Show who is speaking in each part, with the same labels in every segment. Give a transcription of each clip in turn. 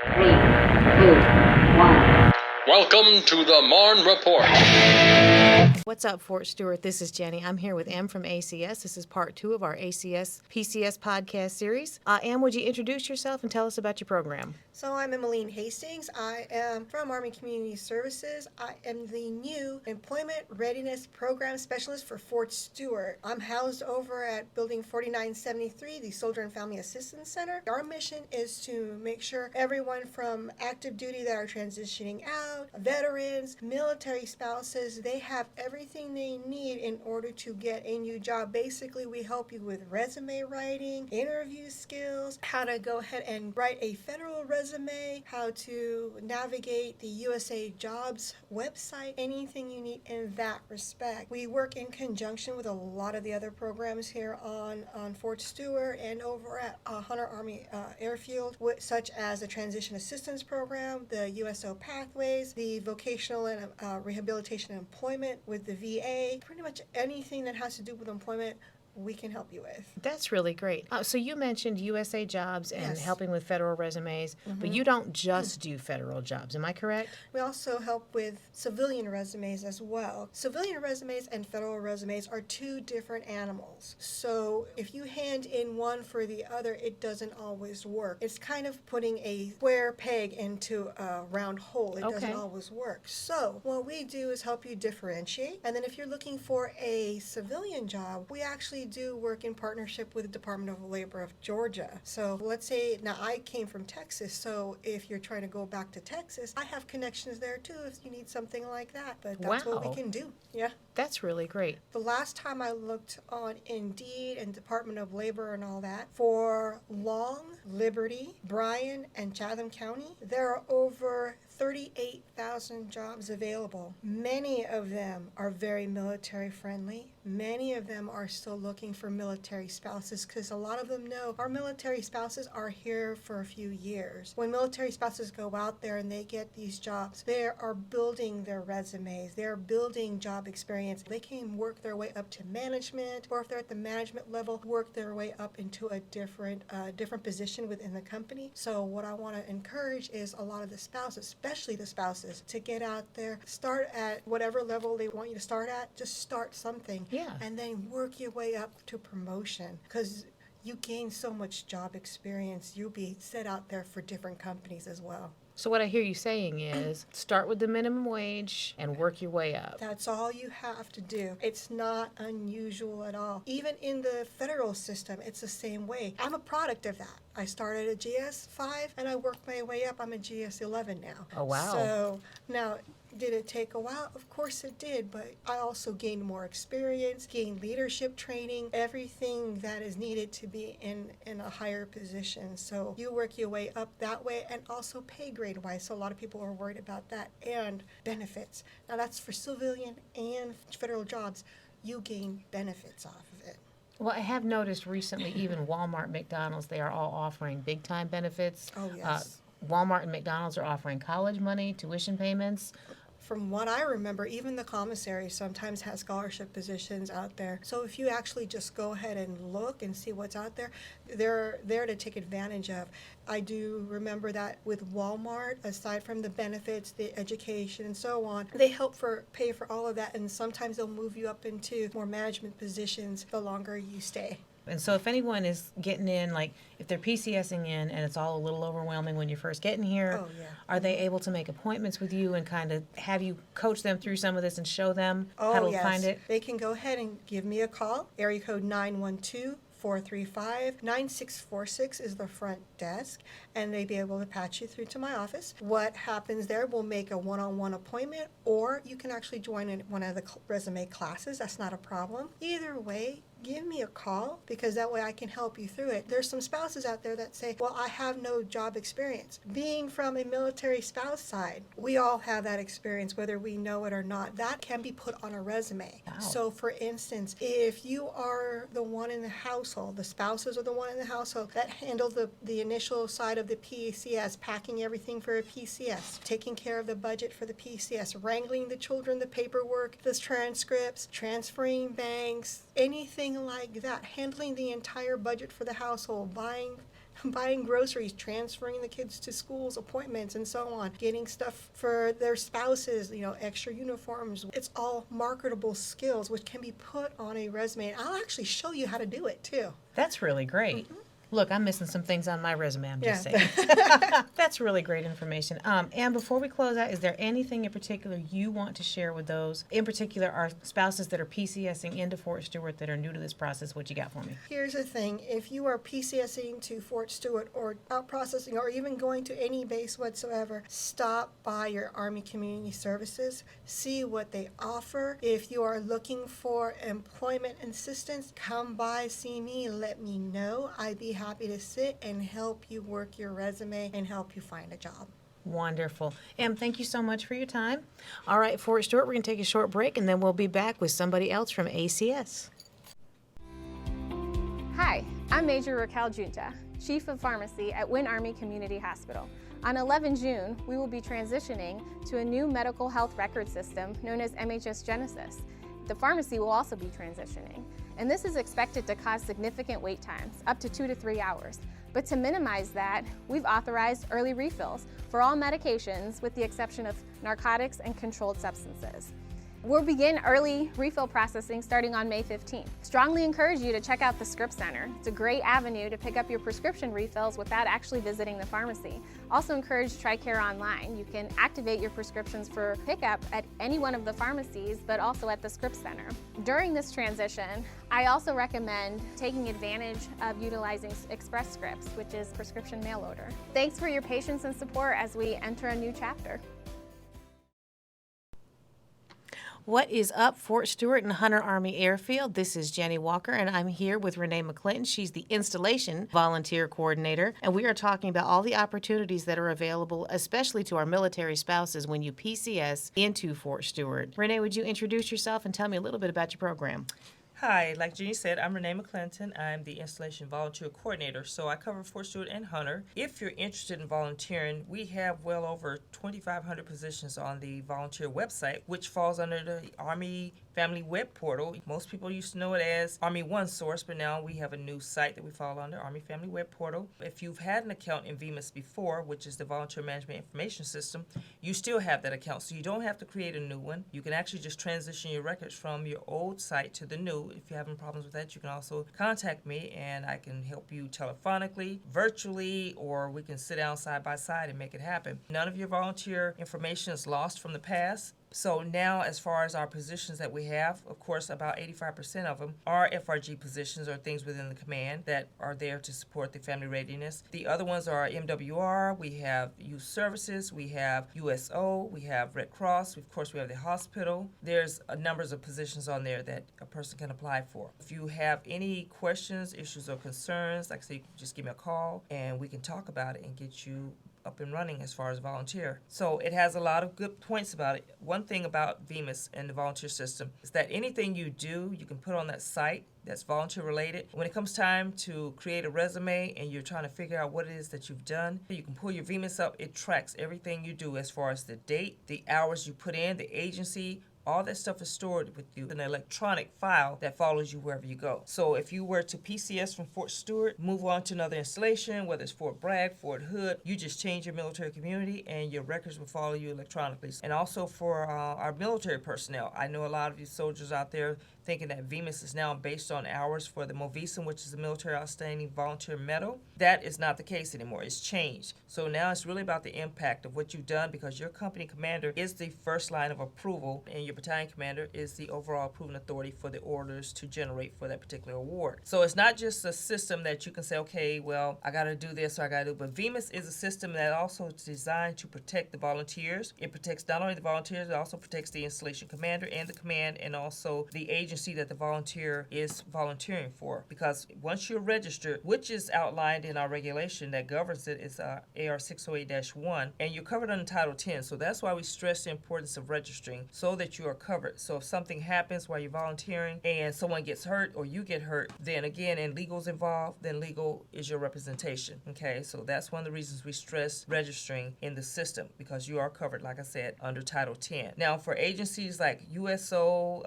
Speaker 1: 3, 2, 1.
Speaker 2: Welcome to the Marne Report.
Speaker 3: What's up, Fort Stewart? This is Jenny. I'm here with Em from ACS. This is part 2 of our ACS PCS podcast series. Em, would you introduce yourself and tell us about your program?
Speaker 4: So I'm Emily Hastings. I am from Army Community Services. I am the new Employment Readiness Program Specialist for Fort Stewart. I'm housed over at Building 4973, the Soldier and Family Assistance Center. Our mission is to make sure everyone from active duty that are transitioning out, veterans, military spouses, they have everything they need in order to get a new job. Basically, we help you with resume writing, interview skills, how to go ahead and write a federal resume, how to navigate the USA Jobs website, anything you need in that respect. We work in conjunction with a lot of the other programs here on Fort Stewart and over at Hunter Army Airfield, such as the Transition Assistance Program, the USO Pathways, the Vocational and Rehabilitation and Employment with the VA. Pretty much anything that has to do with employment, we can help you with.
Speaker 3: That's really great. So you mentioned USA Jobs and
Speaker 4: Yes.
Speaker 3: helping with federal resumes, but you don't just do federal jobs. Am I correct?
Speaker 4: We also help with civilian resumes as well. Civilian resumes and federal resumes are two different animals. So if you hand in one for the other, it doesn't always work. It's kind of putting a square peg into a round hole. It doesn't always work. So what we do is help you differentiate. And then if you're looking for a civilian job, we actually do work in partnership with the Department of Labor of Georgia. So let's say, now I came from Texas, so if you're trying to go back to Texas, I have connections there too if you need something like that. But that's what we can do. Yeah.
Speaker 3: That's really great.
Speaker 4: The last time I looked on Indeed and Department of Labor and all that, for Long, Liberty, Bryan, and Chatham County, there are over 38,000 jobs available. Many of them are very military friendly. Many of them are still looking for military spouses because a lot of them know our military spouses are here for a few years. When military spouses go out there and they get these jobs, they are building their resumes. They're building job experience. They can work their way up to management, or if they're at the management level, work their way up into a different position within the company. So what I want to encourage is a lot of the spouses, especially the spouses, to get out there, start at whatever level they want you to start at, just start something.
Speaker 3: Yeah.
Speaker 4: And then work your way up to promotion, because you gain so much job experience. You'll be set out there for different companies as well.
Speaker 3: So what I hear you saying is start with the minimum wage and work your way up.
Speaker 4: That's all you have to do. It's not unusual at all. Even in the federal system, it's the same way. I'm a product of that. I started at GS5 and I worked my way up. I'm a GS11 now.
Speaker 3: Oh, wow.
Speaker 4: So now, did it take a while? Of course it did, but I also gained more experience, gained leadership training, everything that is needed to be in a higher position. So you work your way up that way, and also pay grade wise. So a lot of people are worried about that, and benefits. Now that's for civilian and federal jobs. You gain benefits off of it.
Speaker 3: Well, I have noticed recently even Walmart, McDonald's, they are all offering big time benefits.
Speaker 4: Oh, yes.
Speaker 3: Walmart and McDonald's are offering college money, tuition payments.
Speaker 4: From what I remember, even the commissary sometimes has scholarship positions out there. So if you actually just go ahead and look and see what's out there, they're there to take advantage of. I do remember that with Walmart, aside from the benefits, the education, and so on, they help pay for all of that, and sometimes they'll move you up into more management positions the longer you stay.
Speaker 3: And so if anyone is getting in, like if they're PCSing in and it's all a little overwhelming when you're first getting here, are they able to make appointments with you and kind of have you coach them through some of this and show them how to find it?
Speaker 4: They can go ahead and give me a call. Area code 912-435-9646 is the front desk, and they'll be able to patch you through to my office. What happens there, we'll make a one-on-one appointment, or you can actually join in one of the resume classes. That's not a problem. Either way, give me a call, because that way I can help you through it. There's some spouses out there that say, well, I have no job experience. Being from a military spouse side, we all have that experience, whether we know it or not. That can be put on a resume.
Speaker 3: Wow.
Speaker 4: So for instance, if you are the one in the household, the spouses are the one in the household that handle the initial side of the PCS, packing everything for a PCS, taking care of the budget for the PCS, wrangling the children, the paperwork, the transcripts, transferring banks, anything like that, handling the entire budget for the household, buying buying groceries, transferring the kids to schools, appointments, and so on, getting stuff for their spouses, extra uniforms. It's all marketable skills which can be put on a resume. And I'll actually show you how to do it too.
Speaker 3: That's really great. Look, I'm missing some things on my resume, I'm just saying. That's really great information. And before we close out, is there anything in particular you want to share with those, in particular our spouses that are PCSing into Fort Stewart that are new to this process? What you got for me?
Speaker 4: Here's the thing. If you are PCSing to Fort Stewart or out processing or even going to any base whatsoever, stop by your Army Community Services. See what they offer. If you are looking for employment assistance, come by, see me, let me know. I'd be happy to sit and help you work your resume and help you find a job.
Speaker 3: Wonderful. Em, thank you so much for your time. All right, Fort Stewart, we're going to take a short break, and then we'll be back with somebody else from ACS.
Speaker 1: Hi, I'm Major Raquel Junta, Chief of Pharmacy at Wynn Army Community Hospital. On 11 June, we will be transitioning to a new medical health record system known as MHS Genesis. The pharmacy will also be transitioning, and this is expected to cause significant wait times, up to 2 to 3 hours. But to minimize that, we've authorized early refills for all medications with the exception of narcotics and controlled substances. We'll begin early refill processing starting on May 15th. Strongly encourage you to check out the Script Center. It's a great avenue to pick up your prescription refills without actually visiting the pharmacy. Also encourage TRICARE online. You can activate your prescriptions for pickup at any one of the pharmacies, but also at the Script Center. During this transition, I also recommend taking advantage of utilizing Express Scripts, which is prescription mail order. Thanks for your patience and support as we enter a new chapter.
Speaker 3: What is up, Fort Stewart and Hunter Army Airfield? This is Jenny Walker, and I'm here with Renee McClinton. She's the Installation Volunteer Coordinator, and we are talking about all the opportunities that are available, especially to our military spouses when you PCS into Fort Stewart. Renee, would you introduce yourself and tell me a little bit about your program?
Speaker 5: Hi, like Jenny said, I'm Renee McClinton. I'm the Installation Volunteer Coordinator, so I cover Fort Stewart and Hunter. If you're interested in volunteering, we have well over 2,500 positions on the volunteer website, which falls under the Army Family Web Portal. Most people used to know it as Army One Source, but now we have a new site that we fall under, Army Family Web Portal. If you've had an account in VMIS before, which is the Volunteer Management Information System, you still have that account, so you don't have to create a new one. You can actually just transition your records from your old site to the new. If you're having problems with that, you can also contact me, and I can help you telephonically, virtually, or we can sit down side by side and make it happen. None of your volunteer information is lost from the past. So now, as far as our positions that we have, of course, about 85% of them are FRG positions or things within the command that are there to support the family readiness. The other ones are MWR, we have youth services, we have USO, we have Red Cross, of course, we have the hospital. There's numbers of positions on there that a person can apply for. If you have any questions, issues, or concerns, like I say, you can just give me a call and we can talk about it and get you up and running as far as volunteer. So it has a lot of good points about it. One thing about VMIS and the volunteer system is that anything you do, you can put on that site that's volunteer related. When it comes time to create a resume and you're trying to figure out what it is that you've done, you can pull your VMIS up. It tracks everything you do as far as the date, the hours you put in, the agency. All that stuff is stored with you in an electronic file that follows you wherever you go. So if you were to PCS from Fort Stewart, move on to another installation, whether it's Fort Bragg, Fort Hood, you just change your military community and your records will follow you electronically. And also for our military personnel, I know a lot of you soldiers out there thinking that VMIS is now based on hours for the MOVISM, which is the Military Outstanding Volunteer Medal. That is not the case anymore. It's changed. So now it's really about the impact of what you've done because your company commander is the first line of approval and your battalion commander is the overall approving authority for the orders to generate for that particular award. So it's not just a system that you can say, okay, well, I got to do this or I got to do, but VMIS is a system that also is designed to protect the volunteers. It protects not only the volunteers, it also protects the installation commander and the command and also the agency that the volunteer is volunteering for. Because once you're registered, which is outlined in our regulation that governs it, it's AR 608-1, and you're covered under Title 10. So that's why we stress the importance of registering so that you are covered. So if something happens while you're volunteering and someone gets hurt or you get hurt, then again, and legal's involved, then legal is your representation. Okay, so that's one of the reasons we stress registering in the system because you are covered, like I said, under Title 10. Now, for agencies like USO,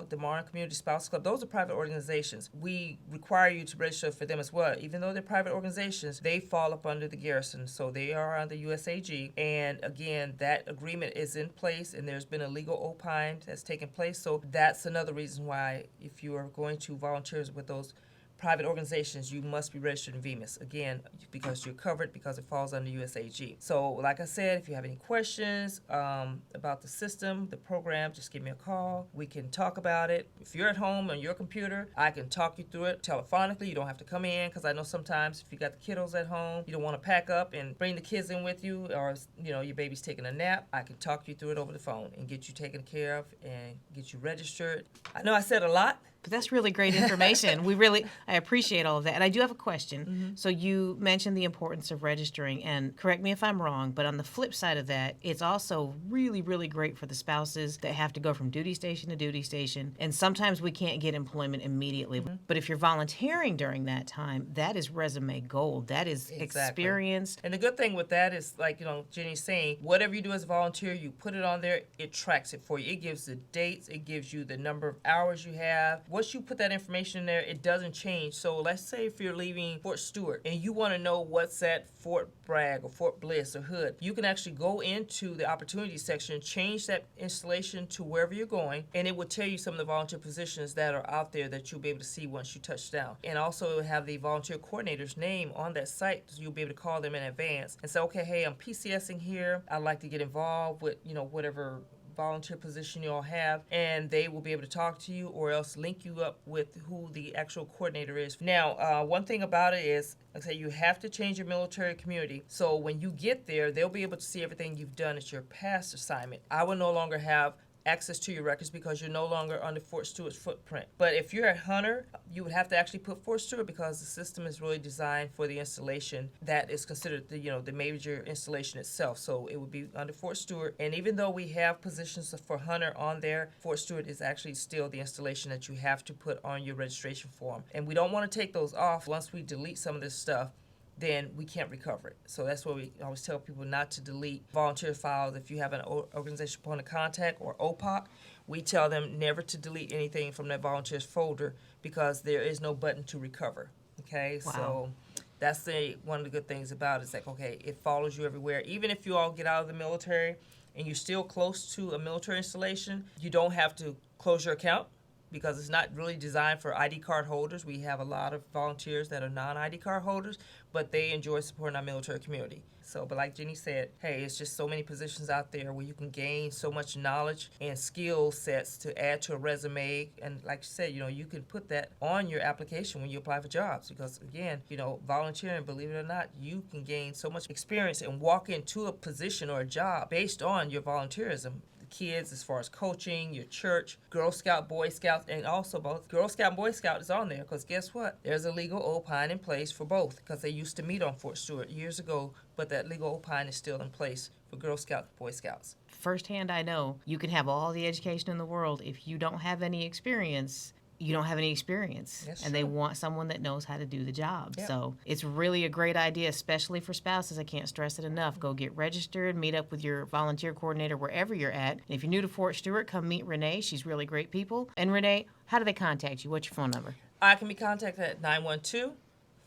Speaker 5: the Marne Marne Community Spouse Club, those are private organizations. We require you to register for them as well. Even though they're private organizations, they fall up under the garrison. So they are under USAG. And again, that agreement is in place, and there's been a legal opine that's taken place. So that's another reason why, if you are going to volunteer with those private organizations, you must be registered in VMIS, again, because you're covered, because it falls under USAG. So like I said, if you have any questions about the system, the program, just give me a call. We can talk about it. If you're at home on your computer, I can talk you through it telephonically. You don't have to come in, because I know sometimes if you got the kiddos at home, you don't want to pack up and bring the kids in with you, or your baby's taking a nap. I can talk you through it over the phone and get you taken care of and get you registered. I know I said a lot.
Speaker 3: But that's really great information. I appreciate all of that. And I do have a question. Mm-hmm. So you mentioned the importance of registering, and correct me if I'm wrong, but on the flip side of that, it's also really, really great for the spouses that have to go from duty station to duty station. And sometimes we can't get employment immediately. Mm-hmm. But if you're volunteering during that time, that is resume gold. That is experience.
Speaker 5: And the good thing with that is, like, Jenny's saying, whatever you do as a volunteer, you put it on there, it tracks it for you. It gives the dates, it gives you the number of hours you have. Once you put that information in there, it doesn't change. So let's say if you're leaving Fort Stewart and you want to know what's at Fort Bragg or Fort Bliss or Hood, you can actually go into the opportunity section, change that installation to wherever you're going, and it will tell you some of the volunteer positions that are out there that you'll be able to see once you touch down. And also it will have the volunteer coordinator's name on that site, so you'll be able to call them in advance and say, okay, hey, I'm PCSing here. I'd like to get involved with, whatever volunteer position you all have, and they will be able to talk to you or else link you up with who the actual coordinator is. Now, one thing about it is, like I say, you have to change your military community. So when you get there, they'll be able to see everything you've done at your past assignment. I will no longer have access to your records because you're no longer under Fort Stewart's footprint. But if you're at Hunter, you would have to actually put Fort Stewart, because the system is really designed for the installation that is considered the major installation itself. So it would be under Fort Stewart. And even though we have positions for Hunter on there, Fort Stewart is actually still the installation that you have to put on your registration form. And we don't want to take those off. Once we delete some of this stuff, then we can't recover it. So that's why we always tell people not to delete volunteer files. If you have an organization point of contact or OPOC, we tell them never to delete anything from that volunteers folder, because there is no button to recover. Okay, wow. So that's one of the good things about it. It's like, okay, it follows you everywhere. Even if you all get out of the military and you're still close to a military installation, you don't have to close your account, because it's not really designed for ID card holders. We have a lot of volunteers that are non-ID card holders, but they enjoy supporting our military community. So, but like Jenny said, hey, it's just so many positions out there where you can gain so much knowledge and skill sets to add to a resume. And like you said, you can put that on your application when you apply for jobs, because again, volunteering, believe it or not, you can gain so much experience and walk into a position or a job based on your volunteerism. Kids, as far as coaching, your church, Girl Scout, Boy Scouts, and also both Girl Scout and Boy Scout is on there, because guess what? There's a legal opine in place for both, because they used to meet on Fort Stewart years ago, but that legal opine is still in place for Girl Scouts and Boy Scouts.
Speaker 3: Firsthand, I know you can have all the education in the world. If you don't have any experience, you don't have any experience.
Speaker 5: That's
Speaker 3: and
Speaker 5: true.
Speaker 3: They want someone that knows how to do the job.
Speaker 5: Yep.
Speaker 3: So it's really a great idea, especially for spouses. I can't stress it enough. Go get registered, meet up with your volunteer coordinator wherever you're at. And if you're new to Fort Stewart, come meet Renee. She's really great people. And Renee, how do they contact you? What's your phone number?
Speaker 5: I can be contacted at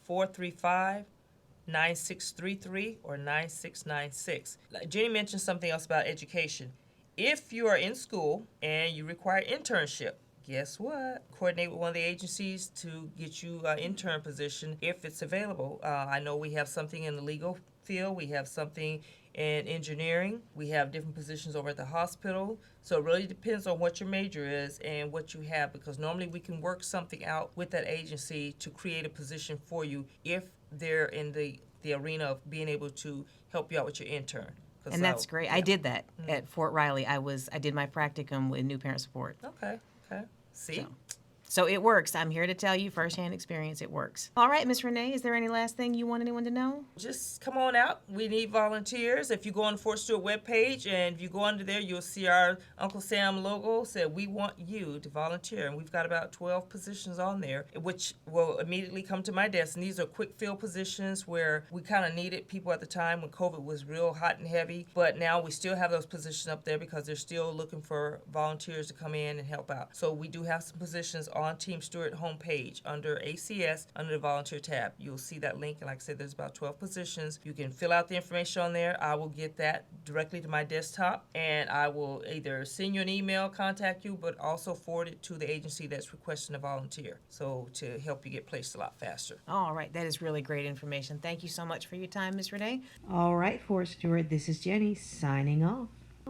Speaker 5: 912-435-9633 or 9696. Jenny mentioned something else about education. If you are in school and you require internship, guess what? Coordinate with one of the agencies to get you an intern position if it's available. I know we have something in the legal field. We have something in engineering. We have different positions over at the hospital. So it really depends on what your major is and what you have, because normally we can work something out with that agency to create a position for you if they're in the arena of being able to help you out with your intern.
Speaker 3: And that's great. Yeah. I did that at Fort Riley. I did my practicum with new parent support.
Speaker 5: Okay. See?
Speaker 3: So it works. I'm here to tell you firsthand experience, it works. All right, Miss Renee, is there any last thing you want anyone to know?
Speaker 5: Just come on out. We need volunteers. If you go on the Fort Stewart webpage and if you go under there, you'll see our Uncle Sam logo. Said we want you to volunteer. And we've got about 12 positions on there, which will immediately come to my desk. And these are quick fill positions where we kind of needed people at the time when COVID was real hot and heavy. But now we still have those positions up there because they're still looking for volunteers to come in and help out. So we do have some positions on Team Stewart homepage under ACS, under the volunteer tab. You'll see that link, and like I said, there's about 12 positions. You can fill out the information on there. I will get that directly to my desktop, and I will either send you an email, contact you, but also forward it to the agency that's requesting a volunteer, so to help you get placed a lot faster.
Speaker 3: All right, that is really great information. Thank you so much for your time, Ms. Renee. All right, Fort Stewart, this is Jenny signing off.